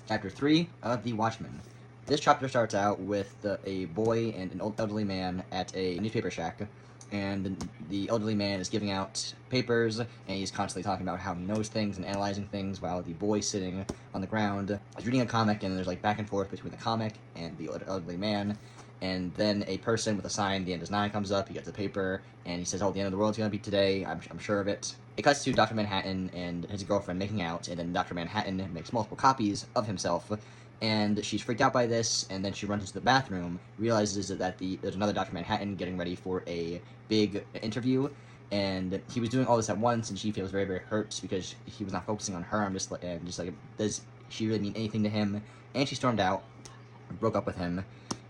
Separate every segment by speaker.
Speaker 1: Chapter 3 of The Watchmen. This chapter starts out with a boy and an elderly man at a newspaper shack, and the elderly man is giving out papers, and he's constantly talking about how he knows things and analyzing things, while the boy sitting on the ground is reading a comic, and there's like back and forth between the comic and the elderly man. And then a person with a sign, the end is 9, comes up, he gets a paper, and he says, oh, the end of the world's gonna be today, I'm sure of it. It cuts to Dr. Manhattan and his girlfriend making out, and then Dr. Manhattan makes multiple copies of himself, and she's freaked out by this, and then she runs into the bathroom, realizes that there's another Dr. Manhattan getting ready for a big interview, and he was doing all this at once, and she feels very, very hurt because he was not focusing on her, and just like, does she really mean anything to him? And she stormed out, broke up with him,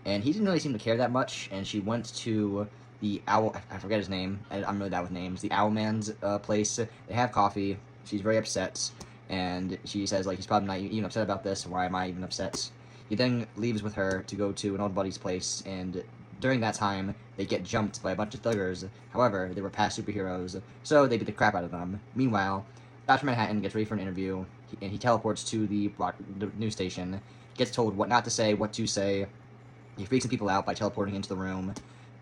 Speaker 1: and he didn't really seem to care that much, and she went to the Owl, I forget his name, I'm really bad with names, the Owl Man's place. They have coffee, she's very upset, and she says, like, he's probably not even upset about this, why am I even upset? He then leaves with her to go to an old buddy's place, and during that time, they get jumped by a bunch of thuggers. However, they were past superheroes, so they beat the crap out of them. Meanwhile, Dr. Manhattan gets ready for an interview, and he teleports to the news station, gets told what not to say, what to say. He freaks some people out by teleporting into the room,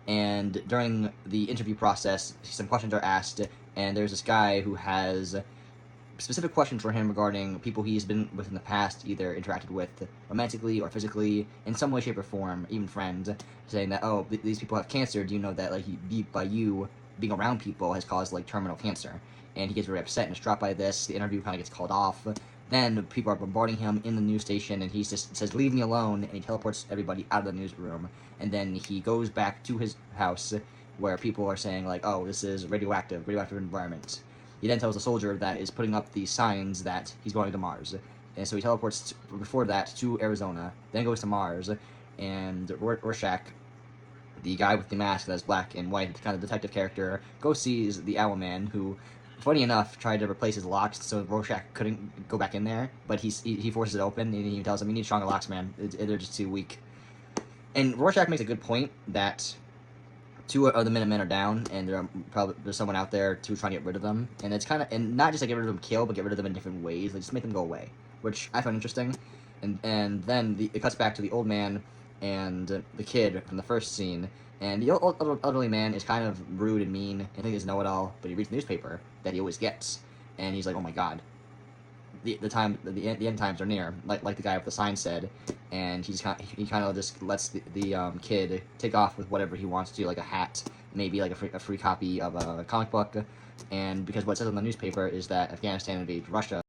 Speaker 1: and during the interview process, some questions are asked, and there's this guy who has specific questions for him regarding people he's been with in the past, either interacted with romantically or physically, in some way, shape, or form, even friends, saying that, oh, these people have cancer, do you know that, like, by you being around people has caused, like, terminal cancer? And he gets very upset and distraught by this. The interview kind of gets called off. Then people are bombarding him in the news station, and he just says, leave me alone, and he teleports everybody out of the newsroom. And then he goes back to his house, where people are saying, like, oh, this is radioactive environment. He then tells a soldier that is putting up these signs that he's going to Mars. And so he teleports before that to Arizona, then goes to Mars, and Rorschach, the guy with the mask that's black and white, kind of detective character, goes sees the Owl Man, who, funny enough, tried to replace his locks so Rorschach couldn't go back in there, but he forces it open, and he tells him, you need stronger locks, man, they're just too weak. And Rorschach makes a good point that 2 of the Minutemen are down, and there's someone out there to try to get rid of them, and it's kind of, and not just like get rid of them kill, but get rid of them in different ways, like just make them go away, which I found interesting. And then it cuts back to the old man and the kid from the first scene, and the elderly man is kind of rude and mean, and thinks he's know-it-all, but he reads the newspaper that he always gets, and he's like, oh my god, the end times are near, like the guy with the sign said, and he kind of just lets the kid take off with whatever he wants to, like a hat, maybe like a free copy of a comic book, and because what it says on the newspaper is that Afghanistan invaded Russia.